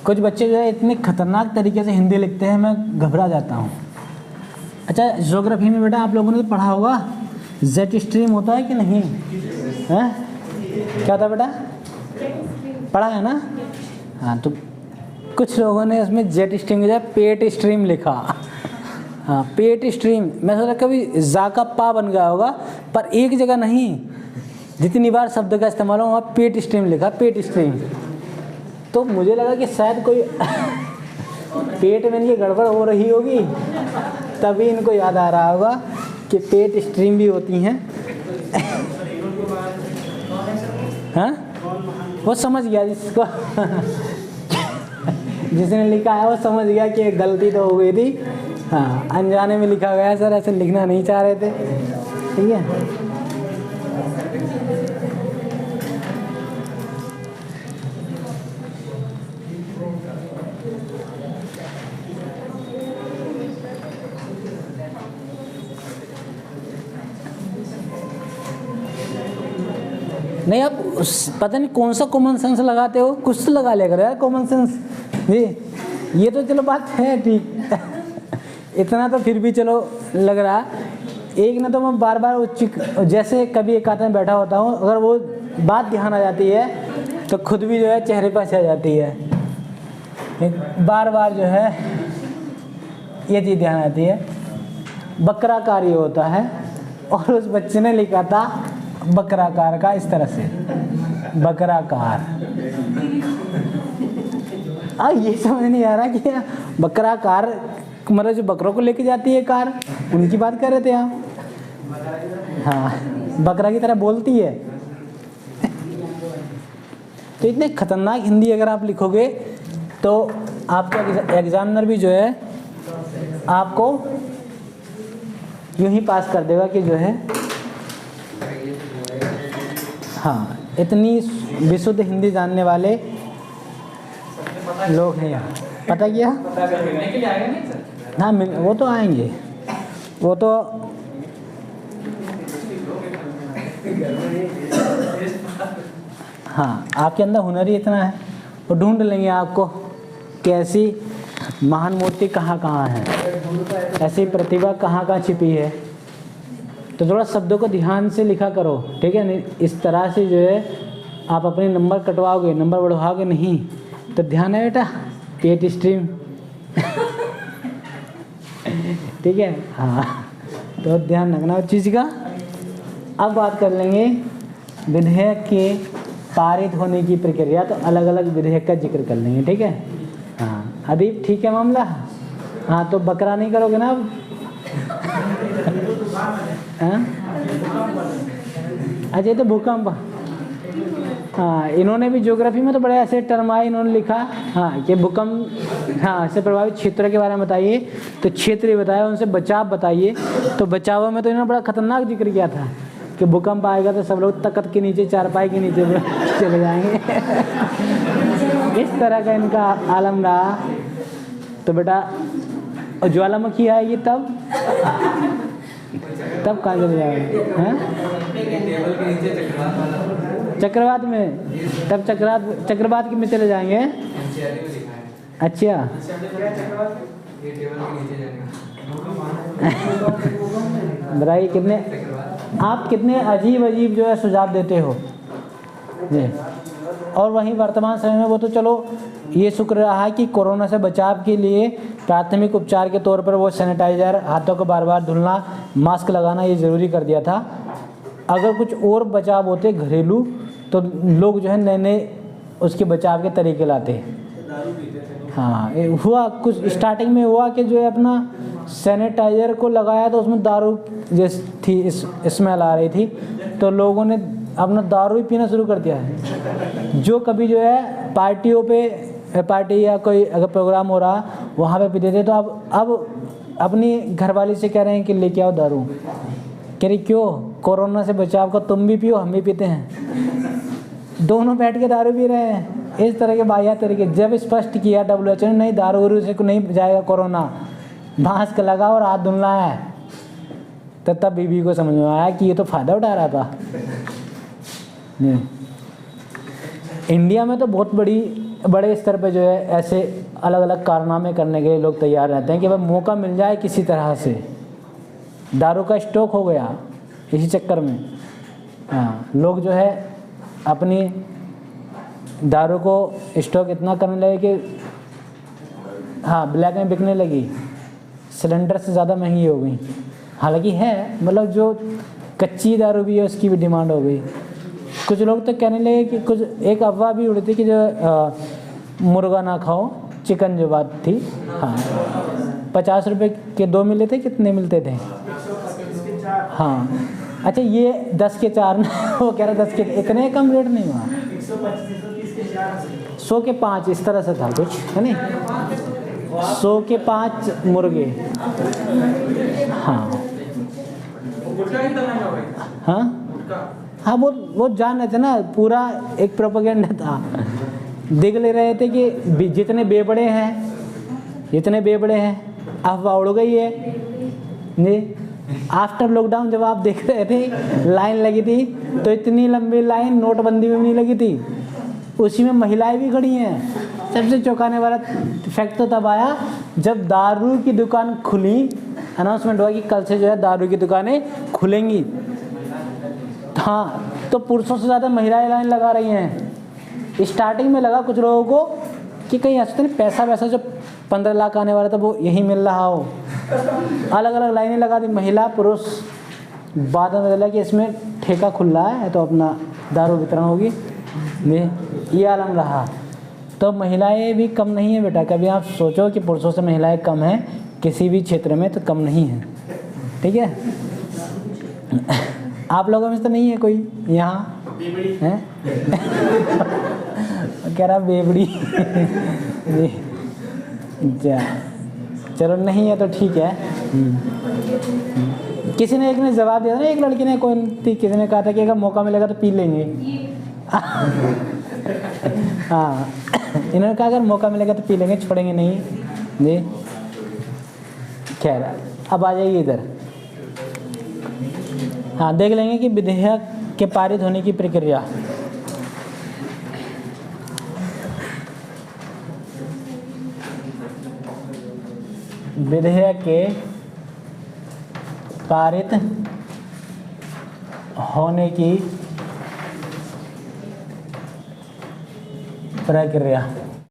कुछ बच्चे जो है इतने खतरनाक तरीके से हिंदी लिखते हैं, मैं घबरा जाता हूँ। अच्छा, ज्योग्राफी में बेटा आप लोगों ने तो पढ़ा होगा, जेट स्ट्रीम होता है कि नहीं है? क्या होता है बेटा, पढ़ा है ना? हाँ, तो कुछ लोगों ने उसमें जेट स्ट्रीम की जगह पेट स्ट्रीम लिखा। हाँ, पेट स्ट्रीम, मैं सोचा कभी जा का पा बन गया होगा, पर एक जगह नहीं, जितनी बार शब्द का इस्तेमाल हो वहाँ पेट स्ट्रीम लिखा, पेट स्ट्रीम। तो मुझे लगा कि शायद कोई पेट में इनकी गड़बड़ हो रही होगी, तभी इनको याद आ रहा होगा कि पेट स्ट्रीम भी होती हैं। हाँ, वो समझ गया जिसको जिसने लिखा है वो समझ गया कि गलती तो हो गई थी। हाँ, अनजाने में लिखा गया है सर, ऐसे लिखना नहीं चाह रहे थे। ठीक है, नहीं आप पता नहीं कौन सा कॉमन सेंस लगाते हो, कुछ तो लगा लिया करो यार कॉमन सेंस जी। ये तो चलो बात है ठीक इतना तो फिर भी चलो लग रहा। एक ना तो मैं बार बार जैसे कभी एक आदमी बैठा होता हूँ, अगर वो बात ध्यान आ जाती है तो खुद भी जो है चेहरे पर आ जाती है। बार बार जो है ये चीज़ ध्यान आती है। बकराकार ये होता है, और उस बच्चे ने लिखा था बकराकार का इस तरह से, बकराकार। ये समझ नहीं आ रहा कि बकराकार मतलब जो बकरों को लेके जाती है कार, उनकी बात कर रहे थे आप? हाँ, बकरा की तरह बोलती है। तो इतने खतरनाक हिंदी अगर आप लिखोगे तो आपका एग्जामिनर भी जो है आपको यूं ही पास कर देगा कि जो है हाँ, इतनी विशुद्ध हिंदी जानने वाले लोग हैं यहाँ। पता किया? हाँ, वो तो आएंगे, वो तो हाँ, आपके अंदर हुनर ही इतना है, वो ढूंढ लेंगे आपको कि ऐसी महान मूर्ति कहाँ कहाँ है, ऐसी प्रतिभा कहाँ कहाँ छिपी है। तो थोड़ा शब्दों को ध्यान से लिखा करो, ठीक है? नहीं इस तरह से जो है आप अपने नंबर कटवाओगे, नंबर बढ़वाओगे नहीं। तो ध्यान है बेटा, पेट स्ट्रीम ठीक है? हाँ, तो ध्यान रखना उस चीज़ का। अब बात कर लेंगे विधेयक के पारित होने की प्रक्रिया, तो अलग अलग विधेयक का जिक्र कर लेंगे, ठीक है? हाँ, अदीप ठीक है मामला? हाँ, तो बकरा नहीं करोगे ना अब? अच्छा, तो भूकंप, हाँ, इन्होंने भी ज्योग्राफी में तो बड़े ऐसे टर्म आए, इन्होंने लिखा हाँ कि भूकंप हाँ से प्रभावित क्षेत्र के बारे में बताइए, तो क्षेत्र बताया, उनसे बचाव बताइए। तो बचाव में तो इन्होंने बड़ा खतरनाक जिक्र किया था कि भूकंप आएगा तो सब लोग तख्त के नीचे, चारपाई के नीचे चले जाएंगे इस तरह का इनका आलम रहा। तो बेटा ज्वालामुखी आएगी तब कहाँ चले जाएगा? चक्रवात में, तब चक्रवात में चले जाएंगे। अच्छा बताइए, कितने अजीब अजीब जो है सुझाव देते हो जी। और वहीं वर्तमान समय में वो तो चलो ये शुक्र रहा है कि कोरोना से बचाव के लिए प्राथमिक उपचार के तौर पर वो सैनिटाइज़र, हाथों को बार बार धुलना, मास्क लगाना ये ज़रूरी कर दिया था। अगर कुछ और बचाव होते घरेलू तो लोग जो है नए नए उसके बचाव के तरीके लाते। हाँ, हुआ कुछ स्टार्टिंग में हुआ कि जो है अपना सैनिटाइज़र को लगाया तो उसमें दारू जैसी थी, स्मेल आ रही थी, तो लोगों ने अपना दारू ही पीना शुरू कर दिया है। जो कभी जो है पार्टियों पे, पार्टी या कोई अगर प्रोग्राम हो रहा वहाँ पे पीते थे, तो अब अपनी घरवाली से कह रहे हैं कि लेके आओ दारू। कह रही क्यों? कोरोना से बचाव का तुम भी पियो, हम भी पीते हैं, दोनों बैठ के दारू पी रहे हैं। इस तरह के बाह्य तरीके जब स्पष्ट किया WHO ने, नहीं दारू वारू से नहीं जाएगा कोरोना, मास्क लगाओ और हाथ धुलना है, तो तब बीबी को समझ में आया कि ये तो फ़ायदा उठा रहा था। इंडिया में तो बहुत बड़ी बड़े स्तर पे जो है ऐसे अलग अलग कारनामे करने के लिए लोग तैयार रहते हैं कि भाई मौका मिल जाए किसी तरह से। दारू का स्टॉक हो गया इसी चक्कर में। हाँ, लोग जो है अपनी दारू को स्टॉक इतना करने लगे कि हाँ ब्लैक में बिकने लगी, सिलेंडर से ज़्यादा महंगी हो गई। हालांकि है मतलब जो कच्ची दारू भी है उसकी भी डिमांड हो गई। कुछ लोग तो कहने लगे कि कुछ एक अफवाह भी उड़ी थी कि जो मुर्गा ना खाओ चिकन जो बात थी। हाँ, 50 रुपये के 2 मिले थे, कितने मिलते थे? हाँ, अच्छा ये 10 के 4 वो कह रहा 10 के, इतने कम रेट नहीं हुआ, 100 के 5 इस तरह से था कुछ, है नहीं? 100 के 5 मुर्गे। हाँ हाँ हाँ, वो जान रहे थे ना, पूरा एक प्रोपेगेंडा था। देख ले रहे थे कि जितने बेबड़े हैं अफवाह उड़ गई है जी। आफ्टर लॉकडाउन जब आप देख रहे थे लाइन लगी थी, तो इतनी लंबी लाइन नोटबंदी में भी नहीं लगी थी, उसी में महिलाएं भी खड़ी हैं। सबसे चौंकाने वाला फैक्ट तो तब आया जब दारू की दुकान खुली, अनाउंसमेंट हुआ कि कल से जो है दारू की दुकानें खुलेंगी। हाँ, तो पुरुषों से ज़्यादा महिलाएं लाइन लगा रही हैं। स्टार्टिंग में लगा कुछ लोगों को कि कहीं ऐसा नहीं पैसा वैसा जो 15 लाख आने वाला था वो यही मिल रहा हो, अलग अलग लाइनें लगा दी महिला पुरुष। बाद में चला कि इसमें ठेका खुल रहा है तो अपना दारू वितरण होगी, ये आलम रहा। तो महिलाएं भी कम नहीं है बेटा, कभी आप सोचो कि पुरुषों से महिलाएं कम हैं किसी भी क्षेत्र में, तो कम नहीं है, ठीक है? आप लोगों में तो नहीं है कोई यहाँ है? कह रहा बेबड़ी। जा चलो नहीं है तो ठीक है। किसी ने एक ने जवाब दिया था ना, एक लड़की ने कोई थी, किसी ने कहा था कि अगर मौका मिलेगा तो पी लेंगे। हाँ, इन्होंने कहा अगर मौका मिलेगा तो पी लेंगे, छोड़ेंगे नहीं जी। खैर अब आ जाइए इधर। हाँ, देख लेंगे कि विधेयक के पारित होने की प्रक्रिया। विधेयक के पारित होने की प्रक्रिया।